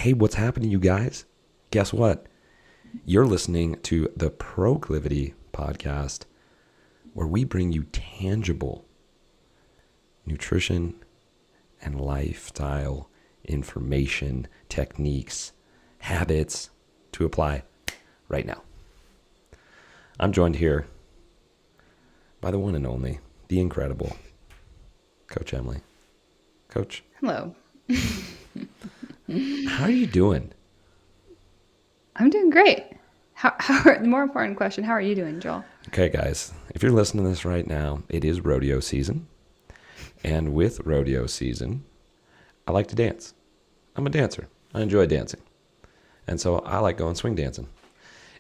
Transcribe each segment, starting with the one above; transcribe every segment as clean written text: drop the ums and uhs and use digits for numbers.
Hey, what's happening, you guys? Guess what? You're listening to the Proclivity podcast, where we bring you tangible nutrition and lifestyle information, techniques, habits to apply right now. I'm joined here by the one and only, the incredible Coach Emily. Coach. Hello. How are you doing? I'm doing great. The more important question, how are you doing, Joel? Okay, guys, if you're listening to this right now, it is rodeo season. And with rodeo season, I like to dance. I'm a dancer. I enjoy dancing. And so I like going swing dancing.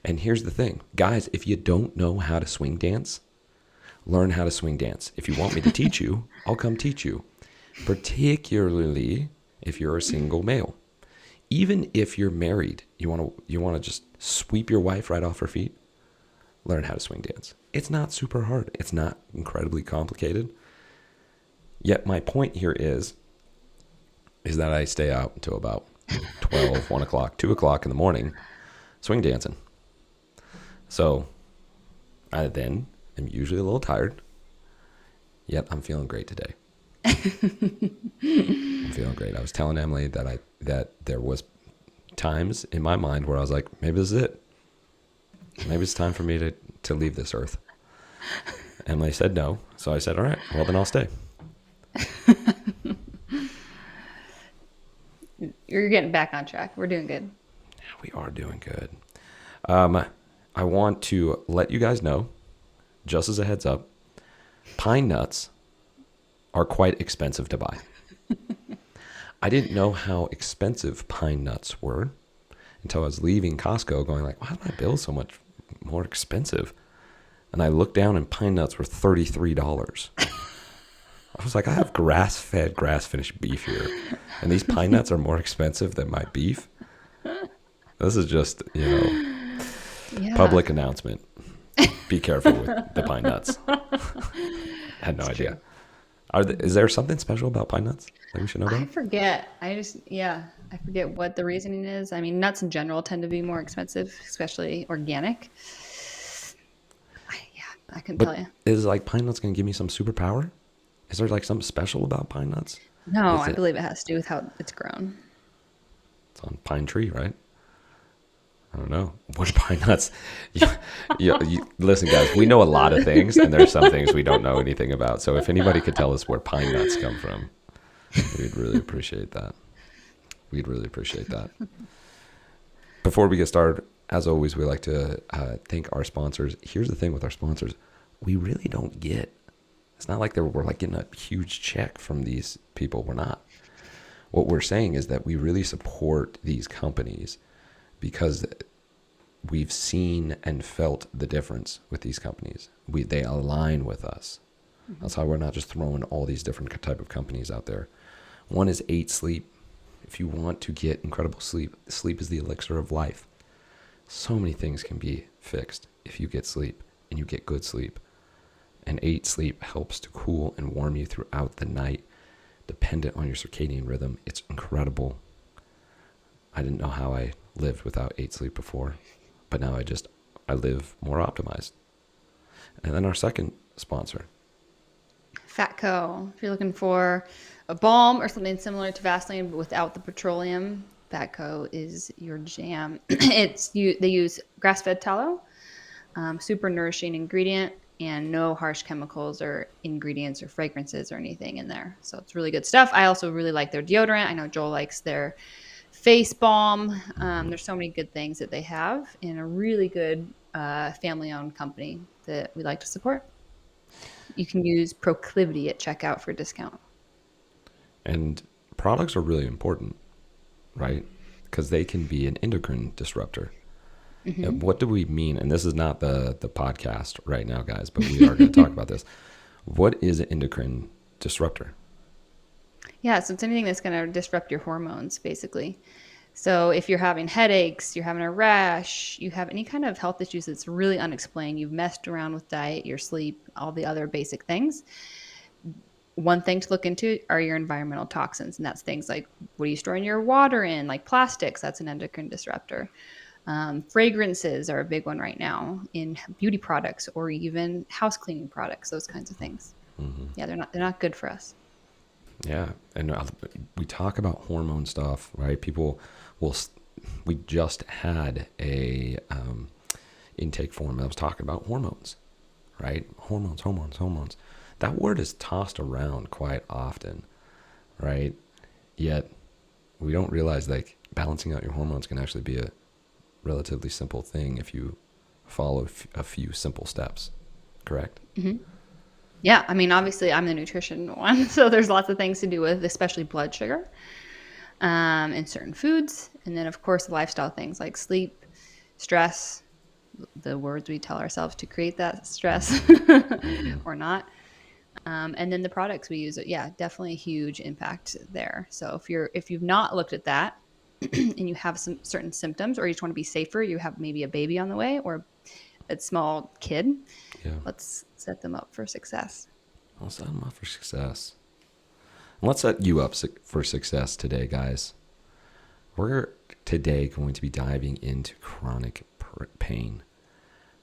And here's the thing. Guys, if you don't know how to swing dance, learn how to swing dance. If you want me to teach you, I'll come teach you. Particularly if you're a single male. Even if you're married, you want to just sweep your wife right off her feet, learn how to swing dance. It's not super hard. It's not incredibly complicated. Yet my point here is that I stay out until about 12, 1 o'clock, 2 o'clock in the morning, swing dancing. So I then am usually a little tired, yet I'm feeling great today. I'm feeling great. I was telling Emily that there was times in my mind where I was like, maybe this is it. Maybe it's time for me to leave this earth. Emily said no. So I said, all right, well, then I'll stay. You're getting back on track. We're doing good. Yeah, we are doing good. I want to let you guys know, just as a heads up, pine nuts are quite expensive to buy. I didn't know how expensive pine nuts were until I was leaving Costco going like, why did my bill so much more expensive? And I looked down and pine nuts were $33. I was like, I have grass-fed, grass-finished beef here. And these pine nuts are more expensive than my beef. This is just, public announcement. Be careful with the pine nuts. I had no idea. Is there something special about pine nuts that we should know about? I forget. I forget what the reasoning is. I mean, nuts in general tend to be more expensive, especially organic. I couldn't tell you. Is like pine nuts going to give me some superpower? Is there like something special about pine nuts? No, I believe it has to do with how it's grown. It's on pine tree, right? I don't know. What are pine nuts? Listen, guys, we know a lot of things, and there's some things we don't know anything about. So if anybody could tell us where pine nuts come from, we'd really appreciate that. Before we get started, as always, we like to thank our sponsors. Here's the thing with our sponsors. We really don't get, it's not like we're like getting a huge check from these people. We're not. What we're saying is that we really support these companies because we've seen and felt the difference with these companies. They align with us. Mm-hmm. That's how we're not just throwing all these different type of companies out there. One is 8 Sleep. If you want to get incredible sleep, sleep is the elixir of life. So many things can be fixed if you get sleep and you get good sleep. And 8 Sleep helps to cool and warm you throughout the night, dependent on your circadian rhythm. It's incredible. I didn't know how I lived without 8 Sleep before, but now I live more optimized. And then our second sponsor, Fatco. If you're looking for a balm or something similar to Vaseline but without the petroleum, Fatco is your jam. They use grass-fed tallow, super nourishing ingredient, and no harsh chemicals or ingredients or fragrances or anything in there. So it's really good stuff. I also really like their deodorant. I know Joel likes their face balm. There's so many good things that they have, and a really good family-owned company that we like to support. You can use Proclivity at checkout for a discount. And products are really important, right? Because they can be an endocrine disruptor. Mm-hmm. What do we mean? And this is not the podcast right now, guys, but we are going to talk about this. What is an endocrine disruptor? Yeah, so it's anything that's going to disrupt your hormones, basically. So if you're having headaches, you're having a rash, you have any kind of health issues that's really unexplained, you've messed around with diet, your sleep, all the other basic things, one thing to look into are your environmental toxins. And that's things like, what are you storing your water in? Like plastics, that's an endocrine disruptor. Fragrances are a big one right now in beauty products or even house cleaning products, those kinds of things. Yeah, they're not good for us. Yeah, and we talk about hormone stuff, right? People will. We just had a intake form that was talking about hormones, right? Hormones. That word is tossed around quite often, right? Yet we don't realize like balancing out your hormones can actually be a relatively simple thing if you follow a few simple steps. Correct? Mm-hmm. Yeah, I mean, obviously, I'm the nutrition one, so there's lots of things to do with, especially blood sugar, in certain foods, and then of course the lifestyle things like sleep, stress, the words we tell ourselves to create that stress or not, and then the products we use. Yeah, definitely a huge impact there. So if you've not looked at that and you have some certain symptoms, or you just want to be safer, you have maybe a baby on the way or a small kid, Yeah. let's set them up for success. I'll set them up for success. And let's set you up for success today, guys. We're today going to be diving into chronic pain.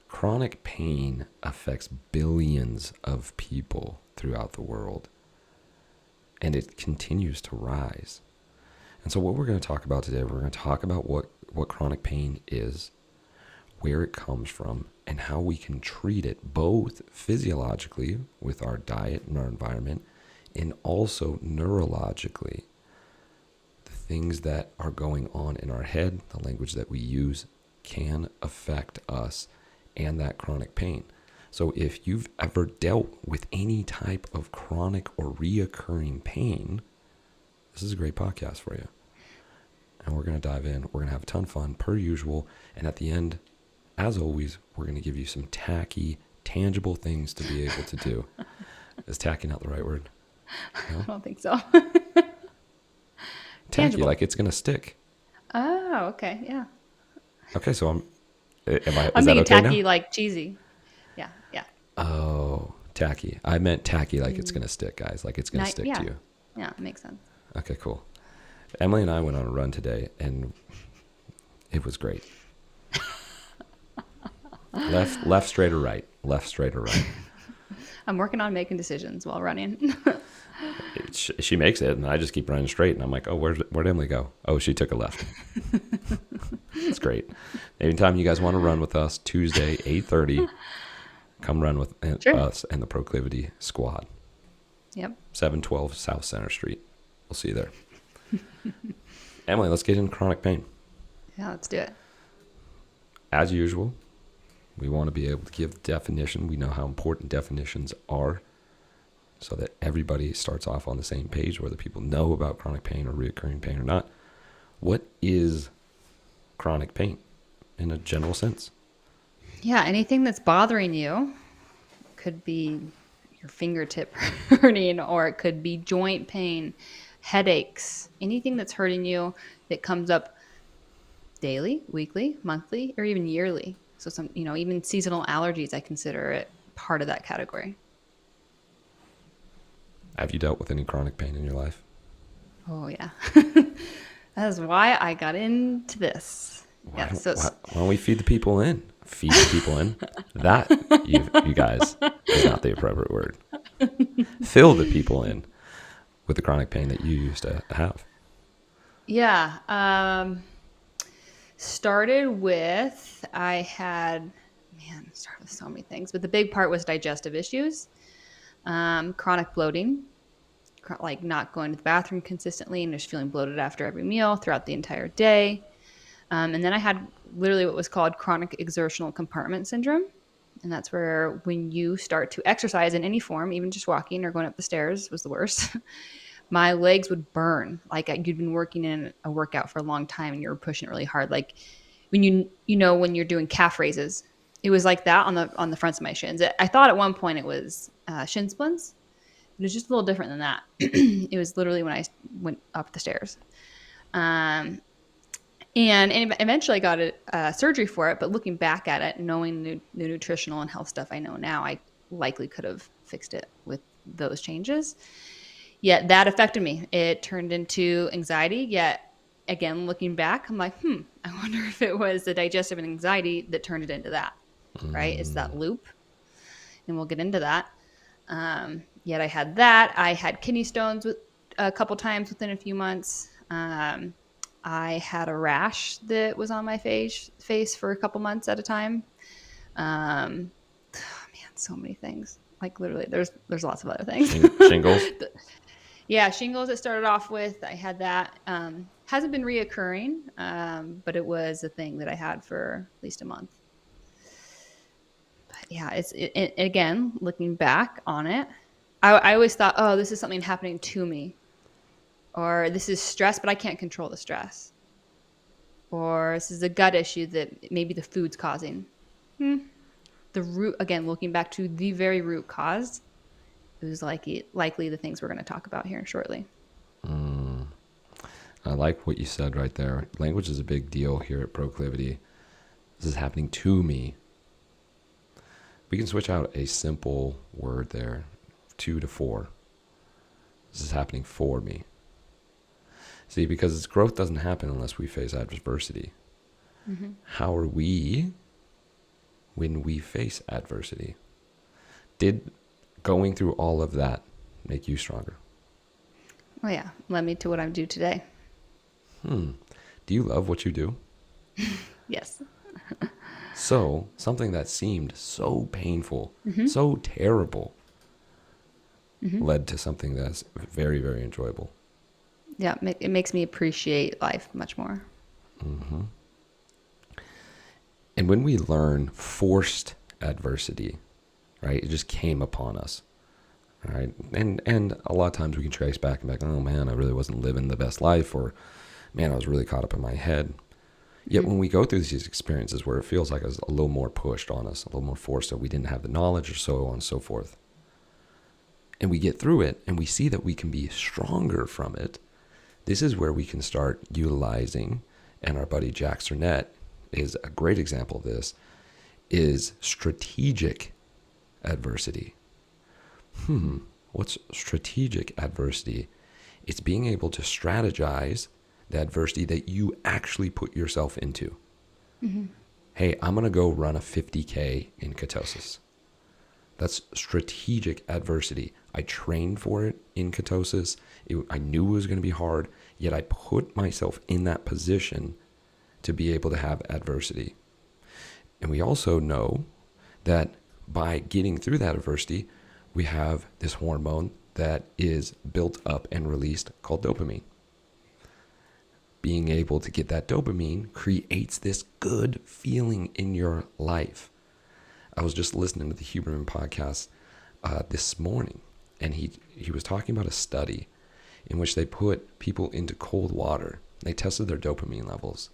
Chronic pain affects billions of people throughout the world, and it continues to rise. And so what we're going to talk about today, we're going to talk about what chronic pain is, where it comes from, and how we can treat it both physiologically with our diet and our environment, and also neurologically. The things that are going on in our head, the language that we use, can affect us and that chronic pain. So if you've ever dealt with any type of chronic or reoccurring pain, this is a great podcast for you. And we're going to dive in. We're going to have a ton of fun, per usual. And at the end, as always, we're going to give you some tacky, tangible things to be able to do. Is tacky not the right word? No? I don't think so. Tacky, Tangible. like it's going to stick. Oh, okay. Yeah. Okay, so I'm is that thinking okay tacky, now? like cheesy. Yeah. Yeah. Oh, tacky. I meant tacky like it's going to stick, guys. Like it's going to stick Yeah. to you. Yeah. It makes sense. Okay, cool. Emily and I went on a run today, and it was great. Left, straight, or right? Left, straight, or right? I'm working on making decisions while running. She makes it, and I just keep running straight. And I'm like, oh, where'd Emily go? Oh, she took a left. It's great. Anytime you guys want to run with us, Tuesday, 8:30, come run with us and the Proclivity squad. Yep. 712 South Center Street. We'll see you there. Emily, let's get into chronic pain. Yeah, let's do it. As usual, we want to be able to give the definition. We know how important definitions are, so that everybody starts off on the same page, whether people know about chronic pain or recurring pain or not. What is chronic pain in a general sense? Yeah, anything that's bothering you could be your fingertip hurting, or it could be joint pain, headaches, anything that's hurting you that comes up daily, weekly, monthly, or even yearly. So some, even seasonal allergies, I consider it part of that category. Have you dealt with any chronic pain in your life? Oh, yeah. That is why I got into this. Why don't we feed the people in? Feed the people in? That, you guys, is not the appropriate word. Fill the people in with the chronic pain that you used to have. Yeah. Started with so many things, but the big part was digestive issues, chronic bloating, like not going to the bathroom consistently and just feeling bloated after every meal throughout the entire day. And then I had literally what was called chronic exertional compartment syndrome. And that's where when you start to exercise in any form, even just walking or going up the stairs was the worst, my legs would burn. Like you'd been working in a workout for a long time and you were pushing it really hard. Like when when you're doing calf raises, it was like that on the fronts of my shins. I thought at one point it was shin splints. It was just a little different than that. It was literally when I went up the stairs. And eventually I got a surgery for it. But looking back at it, knowing the nutritional and health stuff I know now, I likely could have fixed it with those changes. Yet that affected me. It turned into anxiety. Yet again, looking back, I'm like, I wonder if it was the digestive and anxiety that turned it into that, right? It's that loop. And we'll get into that. Yet I had that. I had kidney stones a couple times within a few months. I had a rash that was on my face for a couple months at a time. Man, so many things. Like literally, there's lots of other things. Shingles. Yeah, shingles. It started off with. I had that. Hasn't been reoccurring, but it was a thing that I had for at least a month. But yeah, it again looking back on it. I always thought, oh, this is something happening to me, or this is stress, but I can't control the stress, or this is a gut issue that maybe the food's causing. The root, again, looking back to the very root cause, it was likely the things we're going to talk about here shortly. I like what you said right there. Language is a big deal here at Proclivity. This is happening to me. We can switch out a simple word there, 2 to 4. This is happening for me. See, because growth doesn't happen unless we face adversity. Mm-hmm. How are we when we face adversity? Did going through all of that make you stronger? Oh yeah, led me to what I do today. Do you love what you do? Yes. So, something that seemed so painful, so terrible, led to something that's very, very enjoyable. Yeah, it makes me appreciate life much more. Mm-hmm. And when we learn forced adversity, right, it just came upon us, right? And a lot of times we can trace back and be like, oh man, I really wasn't living the best life, or man, I was really caught up in my head. Yet when we go through these experiences where it feels like it's a little more pushed on us, a little more forced, so we didn't have the knowledge or so on and so forth, and we get through it and we see that we can be stronger from it, this is where we can start utilizing, and our buddy Jack Cernett is a great example of this, is strategic adversity. What's strategic adversity? It's being able to strategize the adversity that you actually put yourself into. Mm-hmm. Hey, I'm going to go run a 50K in ketosis. That's strategic adversity. I trained for it in ketosis. I knew it was going to be hard, yet I put myself in that position to be able to have adversity. And we also know that by getting through that adversity, we have this hormone that is built up and released called dopamine. Being able to get that dopamine creates this good feeling in your life. I was just listening to the Huberman podcast this morning, and he was talking about a study in which they put people into cold water. They tested their dopamine levels.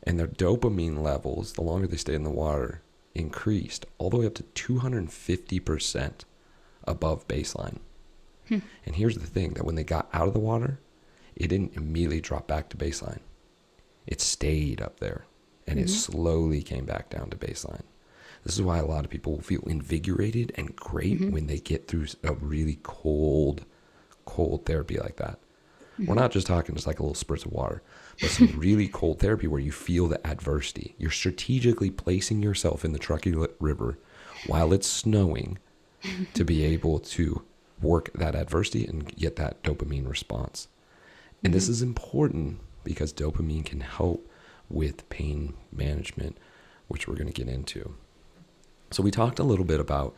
And their dopamine levels, the longer they stayed in the water, increased all the way up to 250% above baseline. And here's the thing, that when they got out of the water, it didn't immediately drop back to baseline. It stayed up there, and it slowly came back down to baseline. This is why a lot of people will feel invigorated and great when they get through a really cold therapy like that. We're not just talking just like a little spritz of water, but some really cold therapy where you feel the adversity. You're strategically placing yourself in the Truckee River while it's snowing to be able to work that adversity and get that dopamine response. And this is important because dopamine can help with pain management, which we're going to get into. So we talked a little bit about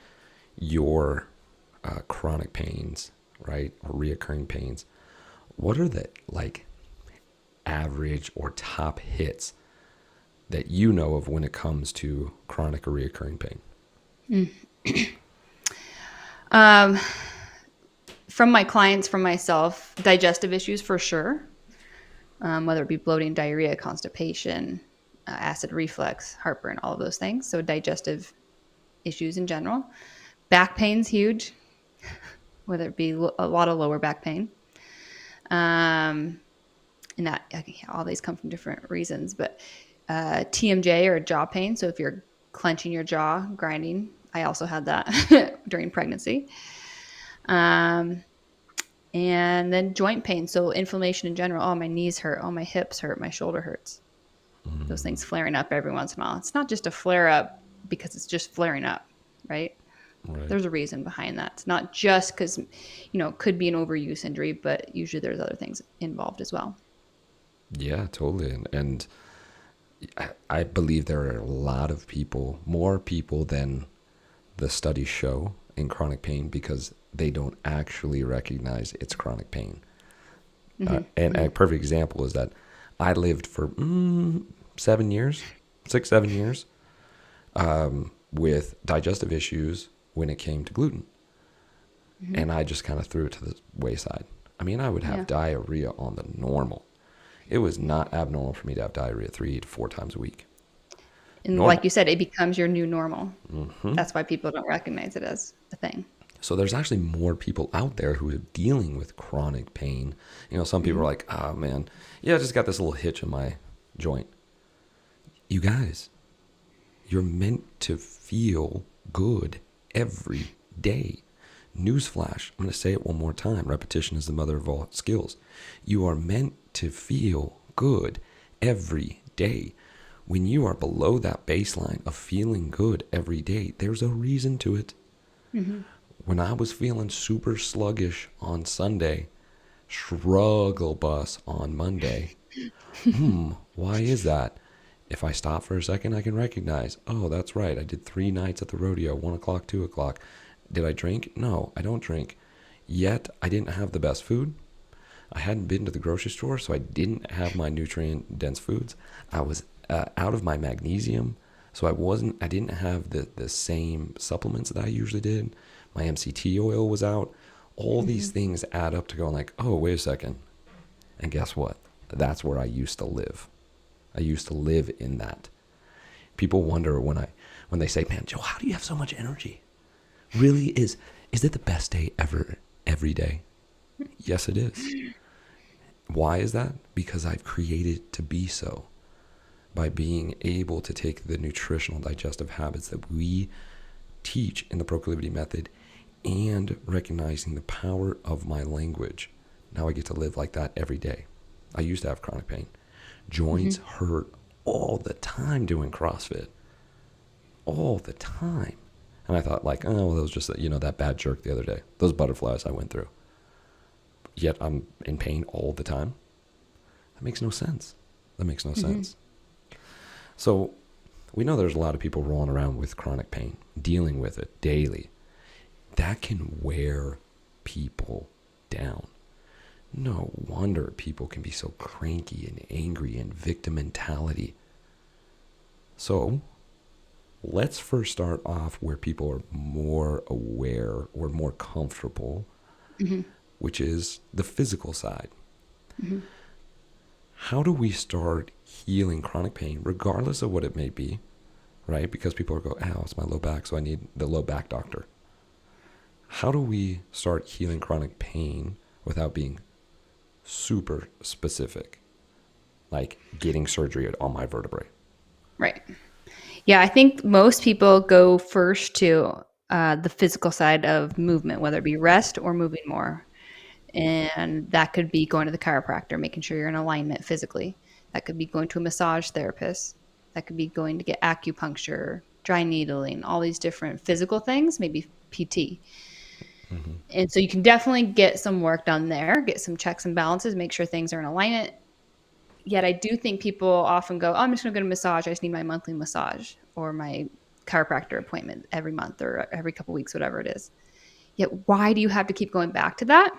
your chronic pains, right, or reoccurring pains. What are the average or top hits that you know of when it comes to chronic or reoccurring pain? From my clients, from myself, digestive issues for sure, whether it be bloating, diarrhea, constipation, acid reflux, heartburn, all of those things. So digestive issues in general. Back pain's huge, whether it be a lot of lower back pain. And that all these come from different reasons, but TMJ or jaw pain. So if you're clenching your jaw, grinding, I also had that during pregnancy. Um, and then joint pain. So inflammation in general. Oh, my knees hurt. Oh, my hips hurt. My shoulder hurts. Those things flaring up every once in a while. It's not just a flare up because it's just flaring up, right? Right. There's a reason behind that. It's not just because, it could be an overuse injury, but usually there's other things involved as well. Yeah, totally. And I believe there are a lot of people, more people than the studies show, in chronic pain because they don't actually recognize it's chronic pain. And a perfect example is that I lived for 7 years, 6, 7 years, with digestive issues when it came to gluten. And I just kind of threw it to the wayside. I mean, I would have Yeah. diarrhea on the normal. It was not abnormal for me to have diarrhea 3 to 4 times a week. And like Normal. you said, it becomes your new normal. That's why people don't recognize it as a thing. So there's actually more people out there who are dealing with chronic pain. Some people are like, oh man, yeah, I just got this little hitch in my joint. You guys, you're meant to feel good every day. Newsflash, I'm going to say it one more time. Repetition is the mother of all skills. You are meant to feel good every day. When you are below that baseline of feeling good every day, there's a reason to it. When I was feeling super sluggish on Sunday, struggle bus on Monday, why is that? If I stop for a second, I can recognize, oh, that's right. I did 3 nights at the rodeo, 1 o'clock, 2 o'clock. Did I drink? No, I don't drink. Yet, I didn't have the best food. I hadn't been to the grocery store, so I didn't have my nutrient-dense foods. I was out of my magnesium, so I didn't have the same supplements that I usually did. My MCT oil was out. All these things add up to going like, oh, wait a second. And guess what? That's where I used to live. I used to live in that. People wonder when they say, man, Joe, how do you have so much energy? Really, is it the best day ever, every day? Yes, it is. Why is that? Because I've created to be so. By being able to take the nutritional digestive habits that we teach in the Proclivity method and recognizing the power of my language. Now I get to live like that every day. I used to have chronic pain. Joints hurt all the time doing CrossFit. All the time. And I thought like, oh, well, that was just, that bad jerk the other day. Those butterflies I went through. Yet I'm in pain all the time. That makes no sense. That makes no sense. So we know there's a lot of people rolling around with chronic pain, dealing with it daily. That can wear people down. No wonder people can be so cranky and angry and victim mentality. So let's first start off where people are more aware or more comfortable, which is the physical side. How do we start healing chronic pain, regardless of what it may be, right? Because people are going, ow, it's my low back, so I need the low back doctor. How do we start healing chronic pain without being super specific, like getting surgery on my vertebrae? Right. Yeah, I think most people go first to the physical side of movement, whether it be rest or moving more. And that could be going to the chiropractor, making sure you're in alignment physically. That could be going to a massage therapist. That could be going to get acupuncture, dry needling, all these different physical things, maybe PT. And so you can definitely get some work done there, get some checks and balances, make sure things are in alignment. Yet I do think people often go, oh, I'm just going to go to a massage. I just need my monthly massage or my chiropractor appointment every month or every couple weeks, whatever it is. Yet why do you have to keep going back to that?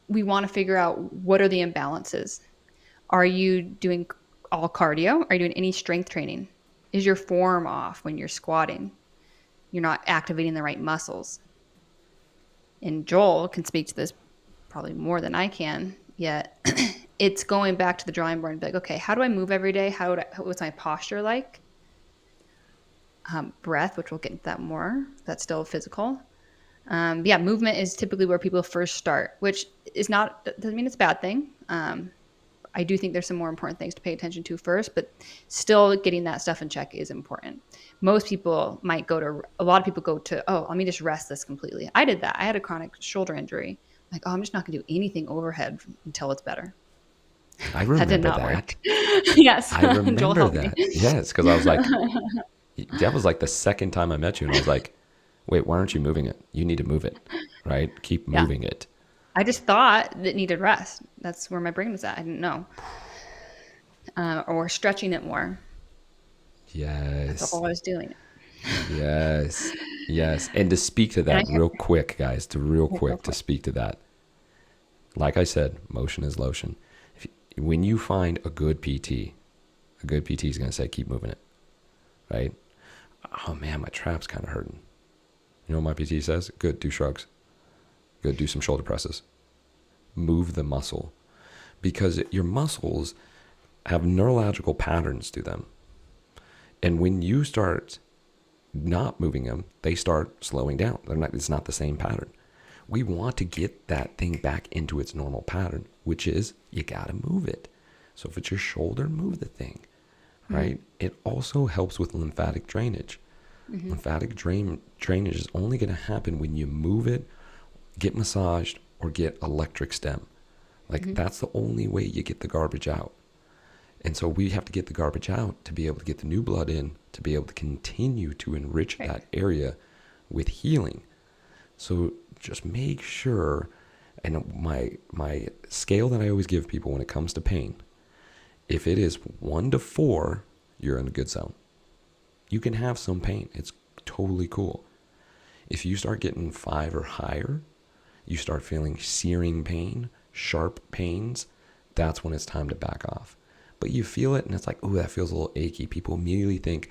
We want to figure out what are the imbalances. Are you doing all cardio? Are you doing any strength training? Is your form off when you're squatting? You're not activating the right muscles. And Joel can speak to this probably more than I can, yet it's going back to the drawing board and be like, okay, how do I move every day? What's my posture like? Breath, which we'll get into that more. That's still physical. Movement is typically where people first start, which is not, doesn't mean it's a bad thing. I do think there's some more important things to pay attention to first, but still getting that stuff in check is important. Most people might a lot of people go to, oh, let me just rest this completely. I did that. I had a chronic shoulder injury. Like, oh, I'm just not going to do anything overhead until it's better. I That did remember not work. that. Yes. I Joel remember helped me. that. Yes, because I was like, that was like the second time I met you, and I was like, wait, why aren't you moving it? You need to move it, right? Keep Yeah. moving it. I just thought that needed rest. That's where my brain was at. I didn't know. Or stretching it more. That's Yes. all I was doing. Yes. Yes. And to speak to And I that real quick, guys, go to for it. speak to that, like I said, motion is lotion. When you find a good PT is going to say, keep moving it, right? Oh man, my trap's kind of hurting. You know what my PT says? Good, do shrugs. Good, do some shoulder presses. Move the muscle, because your muscles have neurological patterns to them. And when you start not moving them, they start slowing down. It's not the same pattern. We want to get that thing back into its normal pattern, which is you got to move it. So if it's your shoulder, move the thing, right? Mm-hmm. It also helps with lymphatic drainage. Mm-hmm. Lymphatic drainage is only going to happen when you move it, get massaged, or get electric stem. Like that's the only way you get the garbage out. And so we have to get the garbage out to be able to get the new blood in, to be able to continue to enrich that area with healing. So just make sure, and my scale that I always give people when it comes to pain, if it is 1 to 4, you're in a good zone. You can have some pain. It's totally cool. If you start getting 5 or higher, you start feeling searing pain, sharp pains, that's when it's time to back off. But you feel it and it's like, oh, that feels a little achy. People immediately think,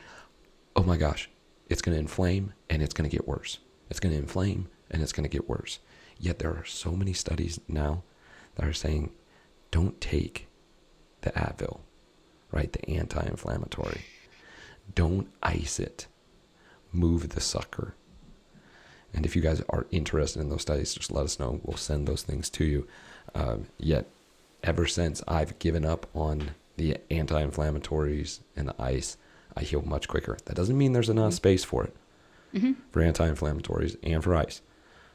oh my gosh, it's going to inflame and it's going to get worse. It's going to inflame and it's going to get worse. Yet there are so many studies now that are saying, don't take the Advil, right? The anti-inflammatory. Don't ice it. Move the sucker. And if you guys are interested in those studies, just let us know. We'll send those things to you. Yet ever since I've given up on the anti-inflammatories and the ice, I heal much quicker. That doesn't mean there's enough space for it, for anti-inflammatories and for ice.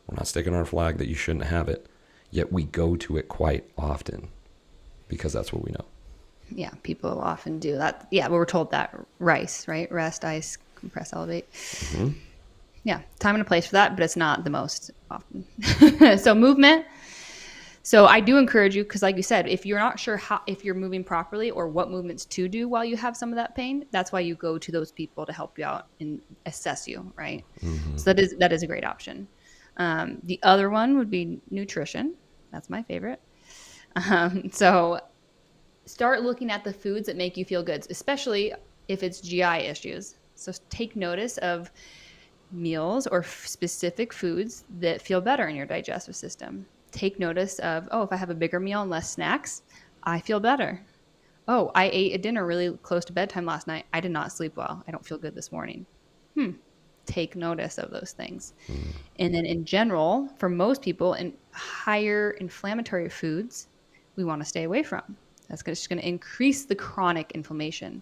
We're not sticking our flag that you shouldn't have it, yet we go to it quite often because that's what we know. Yeah, people often do that. Yeah, we were told that RICE, right? Rest, ice, compress, elevate. Mm-hmm. Yeah, time and a place for that, but it's not the most often. So movement. So I do encourage you, because like you said, if you're not sure if you're moving properly or what movements to do while you have some of that pain, that's why you go to those people to help you out and assess you, right? Mm-hmm. So that is a great option. The other one would be nutrition. That's my favorite. So start looking at the foods that make you feel good, especially if it's GI issues. So take notice of meals or specific foods that feel better in your digestive system. Take notice of, oh, if I have a bigger meal and less snacks, I feel better. Oh, I ate a dinner really close to bedtime last night. I did not sleep well. I don't feel good this morning. Take notice of those things. And then in general, for most people, in higher inflammatory foods, we want to stay away from. That's just going to increase the chronic inflammation,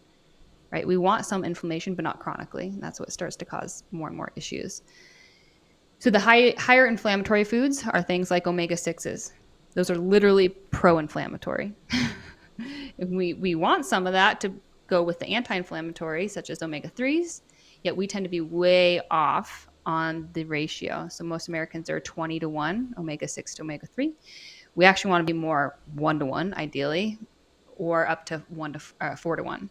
right? We want some inflammation, but not chronically. And that's what starts to cause more and more issues. So the higher inflammatory foods are things like omega-6s. Those are literally pro-inflammatory. We want some of that to go with the anti-inflammatory, such as omega-3s, yet we tend to be way off on the ratio. So most Americans are 20 to 1, omega-6 to omega-3. We actually want to be more 1 to 1, ideally, or up to 4 to 1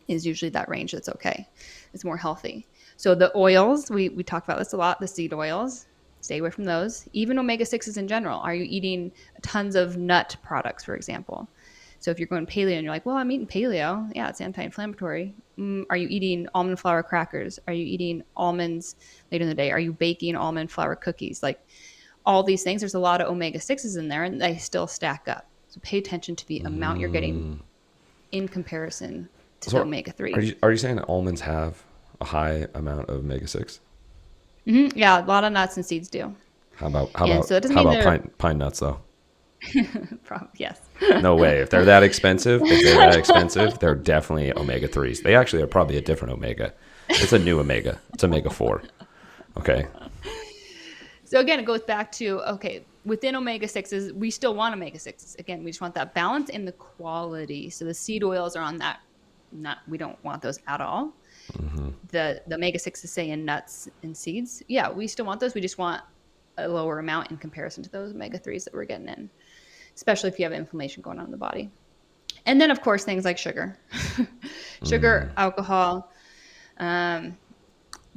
is usually that range that's okay. It's more healthy. So the oils, we talked about this a lot, the seed oils, stay away from those. Even omega-6s in general. Are you eating tons of nut products, for example? So if you're going paleo and you're like, well, I'm eating paleo. Yeah, it's anti-inflammatory. Are you eating almond flour crackers? Are you eating almonds later in the day? Are you baking almond flour cookies? Like all these things, there's a lot of omega-6s in there and they still stack up. So pay attention to the amount you're getting in comparison to the omega-3. Are you saying that almonds have a high amount of omega-6? Yeah, a lot of nuts and seeds do. How about so it doesn't mean pine nuts though? Probably, yes. No way. If they're that expensive, they're definitely omega-3s. They actually are probably a different omega. It's a new omega. It's omega-4. Okay. So again, it goes back to, okay, within omega-6s, we still want omega-6s. Again, we just want that balance and the quality. So the seed oils are on that. We don't want those at all. The omega-6s, say in nuts and seeds, yeah, we still want those. We just want a lower amount in comparison to those omega-3s that we're getting in, especially if you have inflammation going on in the body. And then, of course, things like sugar, alcohol,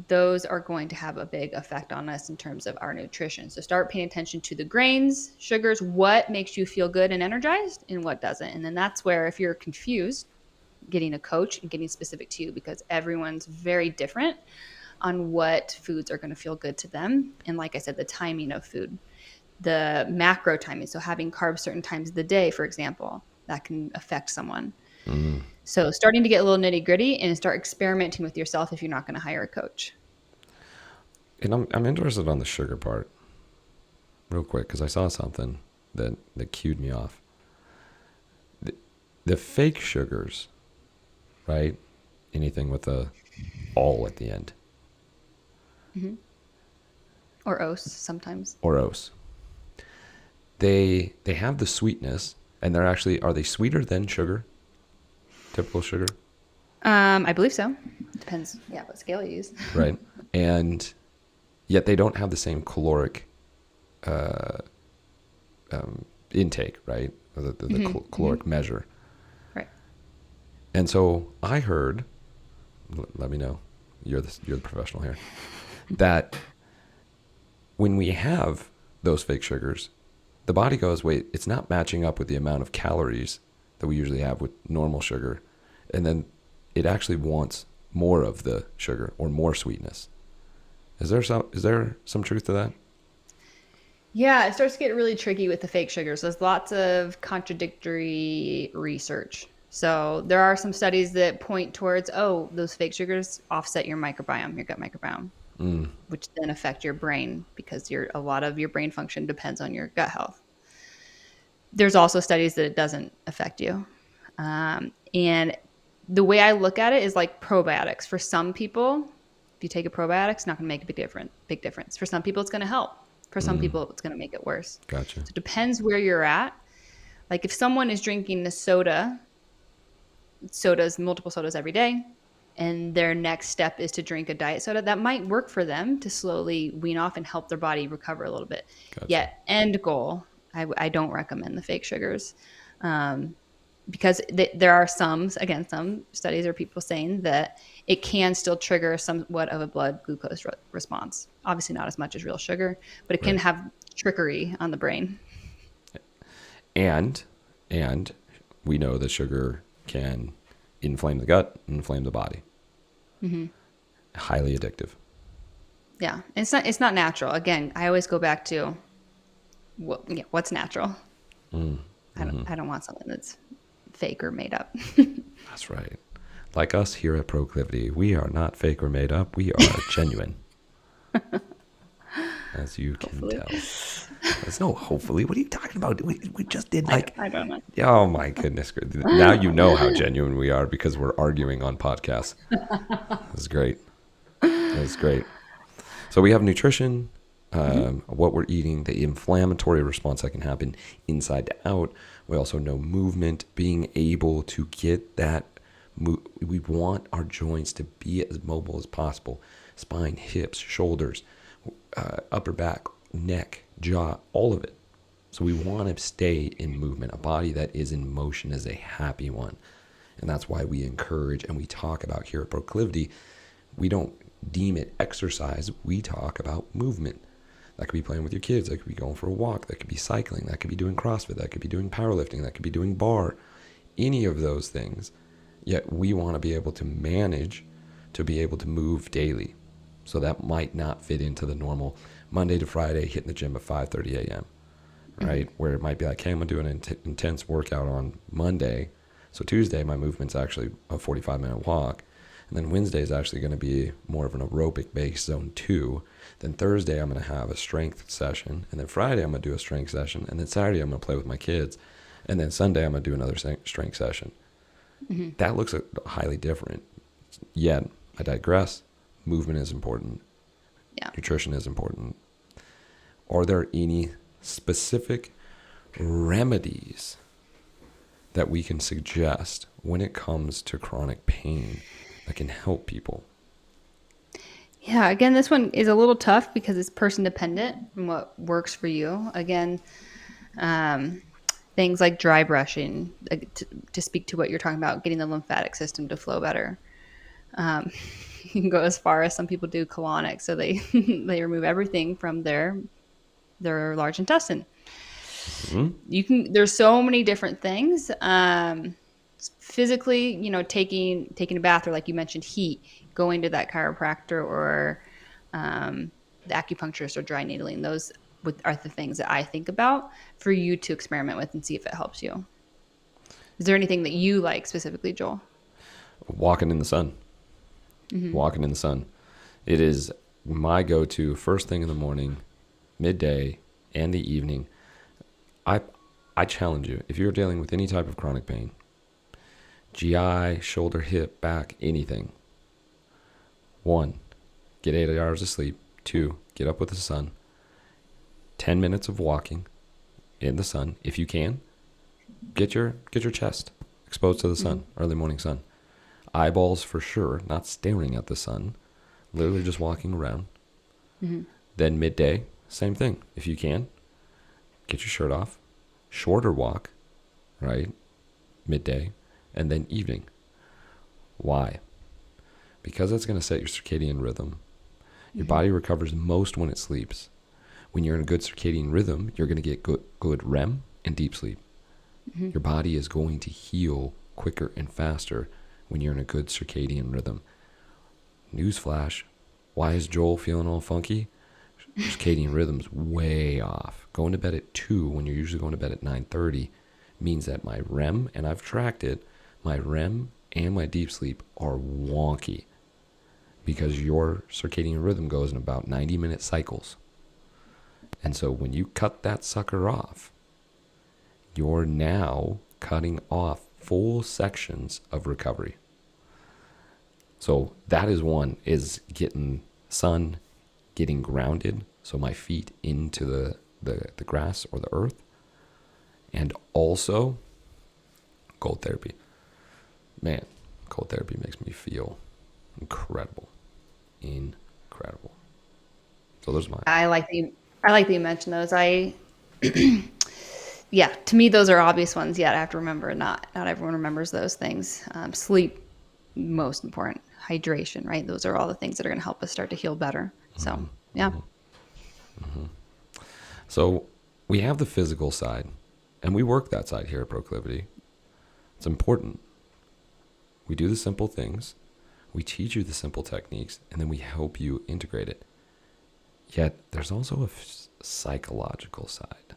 those are going to have a big effect on us in terms of our nutrition. So start paying attention to the grains, sugars, what makes you feel good and energized and what doesn't. And then that's where, if you're confused, getting a coach and getting specific to you, because everyone's very different on what foods are going to feel good to them. And like I said, the timing of food, the macro timing. So having carbs certain times of the day, for example, that can affect someone. So starting to get a little nitty gritty and start experimenting with yourself if you're not going to hire a coach. And I'm interested on the sugar part real quick, because I saw something that cued me off. The fake sugars, right? Anything with a all at the end. Or ose sometimes. Or ose. They have the sweetness, and are they sweeter than sugar? Typical sugar? I believe so. Depends, what scale you use. Right. And yet they don't have the same caloric intake, right? The caloric measure. Right. And so I heard, let me know, you're the professional here, that when we have those fake sugars, the body goes, wait, it's not matching up with the amount of calories that we usually have with normal sugar. And then it actually wants more of the sugar or more sweetness. Is there some truth to that? Yeah, it starts to get really tricky with the fake sugars. There's lots of contradictory research. So there are some studies that point towards, those fake sugars offset your microbiome, your gut microbiome, which then affect your brain, because a lot of your brain function depends on your gut health. There's also studies that it doesn't affect you. And the way I look at it is like probiotics. For some people, if you take a probiotic, it's not going to make a big difference. For some people, it's going to help. For some people, it's going to make it worse. Gotcha. So it depends where you're at. Like if someone is drinking multiple sodas every day, and their next step is to drink a diet soda, that might work for them to slowly wean off and help their body recover a little bit. Gotcha. Yet end goal, I don't recommend the fake sugars. Because there are some studies or people saying that it can still trigger somewhat of a blood glucose response. Obviously not as much as real sugar, but it can have trickery on the brain. And we know that sugar can inflame the gut, inflame the body. Highly addictive. Yeah, it's not natural. Again, I always go back to what's natural. I don't want something that's fake or made up. That's right. Like us here at Proclivity, we are not fake or made up. We are genuine. As you can tell. There's no hopefully. What are you talking about? We just did I don't know. Oh my goodness. Now you know how genuine we are because we're arguing on podcasts. That's great. That's great. So we have nutrition, what we're eating, the inflammatory response that can happen inside to out. We also know movement, being able to get that. We want our joints to be as mobile as possible. Spine, hips, shoulders, upper back, neck, jaw, all of it. So we want to stay in movement. A body that is in motion is a happy one. And that's why we encourage and we talk about here at Proclivity. We don't deem it exercise. We talk about movement. That could be playing with your kids. That could be going for a walk. That could be cycling. That could be doing CrossFit. That could be doing powerlifting. That could be doing bar. Any of those things. Yet we want to be able to manage to be able to move daily. So that might not fit into the normal Monday to Friday hitting the gym at 5:30 a.m. Right? Where it might be like, hey, I'm going to do an intense workout on Monday. So Tuesday, my movement's actually a 45-minute walk. And then Wednesday is actually going to be more of an aerobic base, zone 2. Then Thursday, I'm going to have a strength session. And then Friday, I'm going to do a strength session. And then Saturday, I'm going to play with my kids. And then Sunday, I'm going to do another strength session. Mm-hmm. That looks highly different. Yet, I digress. Movement is important. Yeah. Nutrition is important. Are there any specific remedies that we can suggest when it comes to chronic pain that can help people? Yeah, again, this one is a little tough because it's person dependent and what works for you. Again, things like dry brushing, to speak to what you're talking about, getting the lymphatic system to flow better. You can go as far as some people do colonic, so they they remove everything from their large intestine. Mm-hmm. There's so many different things. Physically, taking a bath, or like you mentioned, heat, going to that chiropractor or the acupuncturist or dry needling. Those are the things that I think about for you to experiment with and see if it helps you. Is there anything that you like specifically, Joel? Walking in the sun. Mm-hmm. Walking in the sun. It is my go-to first thing in the morning, midday, and the evening. I challenge you, if you're dealing with any type of chronic pain, GI, shoulder, hip, back, anything. 1, get 8 hours of sleep. 2, get up with the sun. 10 minutes of walking in the sun. If you can, get your chest exposed to the sun, early morning sun. Eyeballs for sure, not staring at the sun, literally just walking around. Mm-hmm. Then midday, same thing. If you can, get your shirt off, shorter walk, right? Midday, and then evening. Why? Because it's going to set your circadian rhythm. Your body recovers most when it sleeps. When you're in a good circadian rhythm, you're going to get good REM and deep sleep. Mm-hmm. Your body is going to heal quicker and faster when you're in a good circadian rhythm. Newsflash, why is Joel feeling all funky? Circadian rhythm's way off. Going to bed at 2 when you're usually going to bed at 9:30 means that my REM, and I've tracked it, my REM and my deep sleep are wonky because your circadian rhythm goes in about 90-minute cycles. And so when you cut that sucker off, you're now cutting off full sections of recovery. So that is one, is getting sun, getting grounded, so my feet into the grass or the earth. And also cold therapy. Man, cold therapy makes me feel incredible. Incredible. So those are mine. I like that you mentioned those. Yeah, to me, those are obvious ones. Yet I have to remember, not everyone remembers those things. Sleep, most important. Hydration, right? Those are all the things that are going to help us start to heal better. So, yeah. So we have the physical side, and we work that side here at Proclivity. It's important. We do the simple things, we teach you the simple techniques, and then we help you integrate it. Yet there's also a psychological side.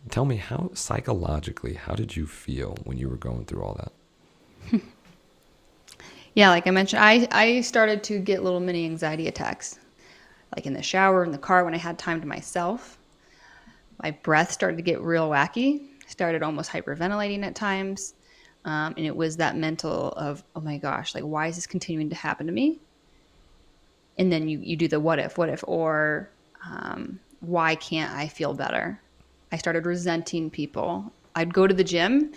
Tell me, how did you feel when you were going through all that? Yeah, like I mentioned, I started to get little mini anxiety attacks, like in the shower, in the car, when I had time to myself. My breath started to get real wacky, started almost hyperventilating at times. And it was that mental of, oh my gosh, like, why is this continuing to happen to me? And then you do the what if, or why can't I feel better? I started resenting people. I'd go to the gym,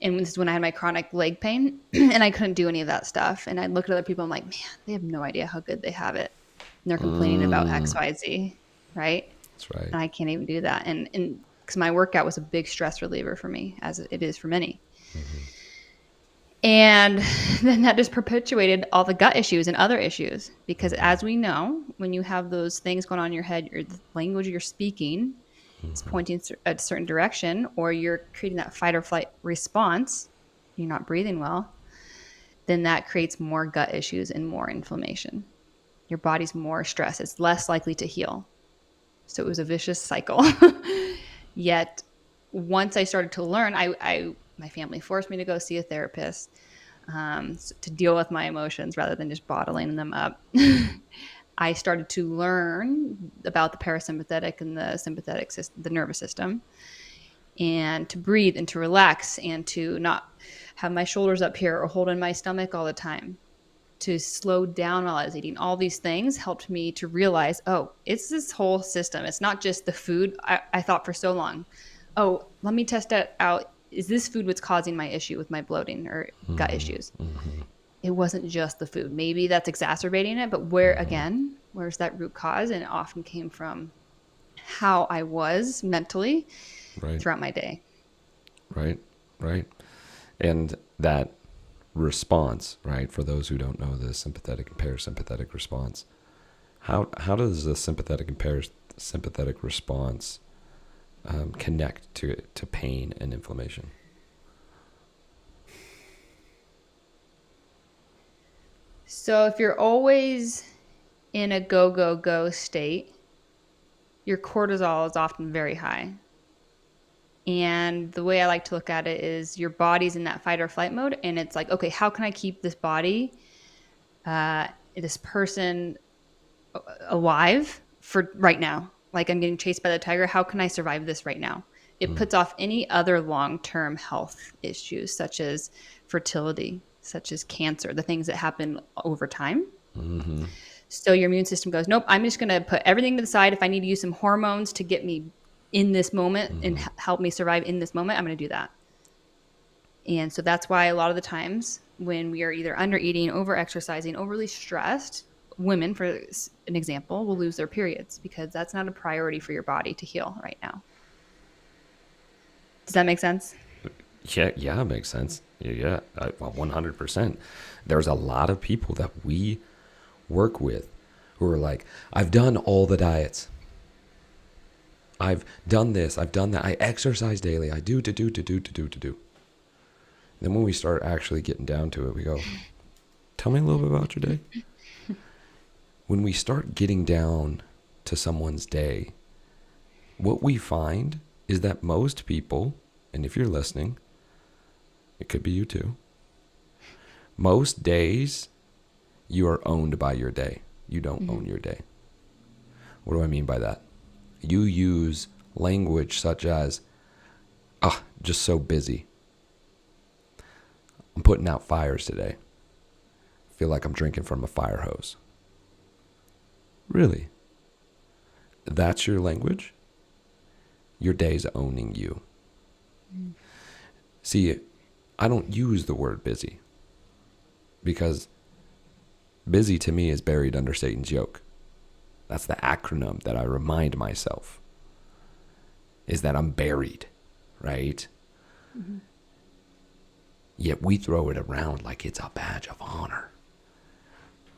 and this is when I had my chronic leg pain, and I couldn't do any of that stuff. And I'd look at other people, I'm like, man, they have no idea how good they have it. And they're complaining about X, Y, Z, right? That's right. And I can't even do that. And because my workout was a big stress reliever for me, as it is for many. Mm-hmm. And then that just perpetuated all the gut issues and other issues. Because as we know, when you have those things going on in your head, the language you're speaking is pointing a certain direction, or you're creating that fight or flight response, you're not breathing well, then that creates more gut issues and more inflammation. Your body's more stressed. It's less likely to heal. So it was a vicious cycle. Yet once I started to learn, my family forced me to go see a therapist. to deal with my emotions rather than just bottling them up. I started to learn about the parasympathetic and the sympathetic system, the nervous system, and to breathe and to relax and to not have my shoulders up here or hold in my stomach all the time, to slow down while I was eating. All these things helped me to realize, oh, it's this whole system. It's not just the food. I thought for so long, oh, let me test that out. Is this food what's causing my issue with my bloating or gut issues? It wasn't just the food. Maybe that's exacerbating it, but where's that root cause? And it often came from how I was mentally Right. throughout my day. Right. Right. And that response, right? For those who don't know the sympathetic and parasympathetic response, how does the sympathetic and parasympathetic response connect to pain and inflammation? So if you're always in a go, go, go state, your cortisol is often very high. And the way I like to look at it is your body's in that fight or flight mode. And it's like, okay, how can I keep this body, this person alive for right now? Like I'm getting chased by the tiger. How can I survive this right now? It puts off any other long-term health issues, such as fertility, such as cancer, the things that happen over time. Mm-hmm. So your immune system goes, nope, I'm just going to put everything to the side. If I need to use some hormones to get me in this moment and help me survive in this moment, I'm going to do that. And so that's why a lot of the times when we are either under eating, over exercising, overly stressed, women, for an example, will lose their periods because that's not a priority for your body to heal right now. Does that make sense? Yeah, it makes sense. Yeah, 100%. There's a lot of people that we work with who are like, I've done all the diets. I've done this, I've done that. I exercise daily. I do. Then when we start actually getting down to it, we go, tell me a little bit about your day. When we start getting down to someone's day, what we find is that most people, and if you're listening, it could be you too, most days you are owned by your day. You don't own your day. What do I mean by that? You use language such as, just so busy. I'm putting out fires today. Feel like I'm drinking from a fire hose. Really? That's your language? Your day's owning you. See, I don't use the word busy because busy to me is buried under Satan's yoke. That's the acronym that I remind myself, is that I'm buried, right? Mm-hmm. Yet we throw it around like it's a badge of honor.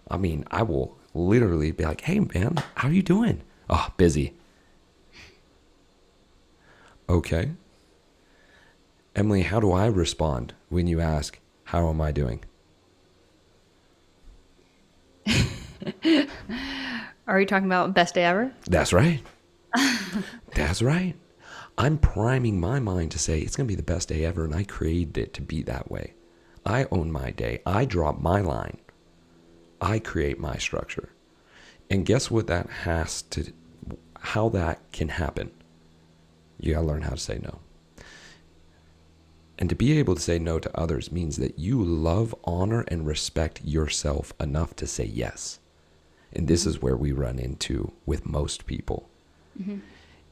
I mean, I will literally be like, hey, man, how are you doing? Oh, busy. Okay. Emily, how do I respond when you ask, how am I doing? Are you talking about best day ever? That's right. That's right. I'm priming my mind to say it's going to be the best day ever, and I created it to be that way. I own my day. I drop my line. I create my structure. And guess what how that can happen? You got to learn how to say no. And to be able to say no to others means that you love, honor, and respect yourself enough to say yes. And this is where we run into with most people,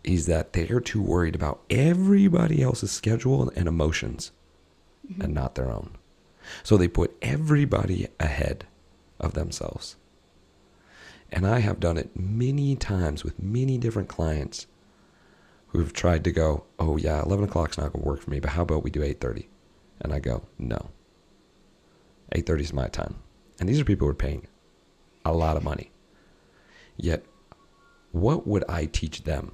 is that they are too worried about everybody else's schedule and emotions and not their own. So they put everybody ahead of themselves. And I have done it many times with many different clients who've tried to go, oh yeah, 11 o'clock's not going to work for me, but how about we do 8:30? And I go, no. 8:30 is my time. And these are people who are paying a lot of money. Yet, what would I teach them?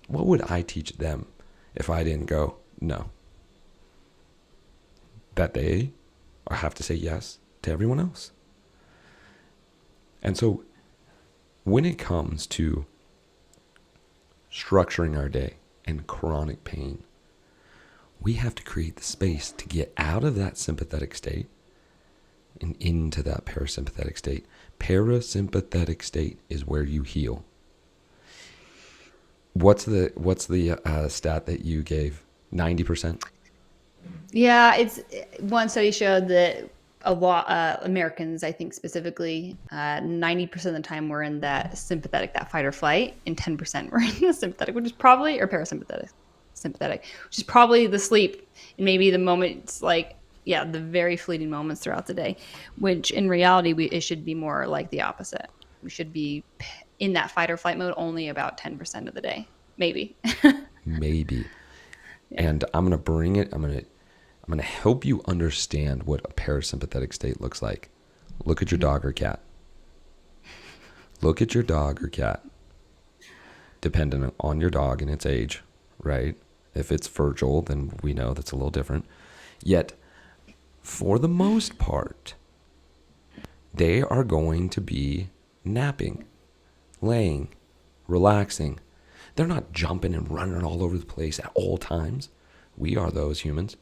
What would I teach them if I didn't go, no? That they have to say yes to everyone else. And so, when it comes to structuring our day and chronic pain, we have to create the space to get out of that sympathetic state and into that parasympathetic state. Parasympathetic state is where you heal. What's the stat that you gave? 90%? Yeah, it's one study showed that a lot Americans, I think specifically, 90% of the time we're in that sympathetic, that fight or flight, and 10% we're in the sympathetic, which is probably, or parasympathetic, sympathetic, which is probably the sleep and maybe the moments like, yeah, the very fleeting moments throughout the day, which in reality, it should be more like the opposite. We should be in that fight or flight mode only about 10% of the day, maybe. Maybe. Yeah. And I'm going to bring it, I'm going to help you understand what a parasympathetic state looks like. Look at your dog or cat. Look at your dog or cat. Depending on your dog and its age, right? If it's Virgil, then we know that's a little different. Yet, for the most part, they are going to be napping, laying, relaxing. They're not jumping and running all over the place at all times. We are those humans.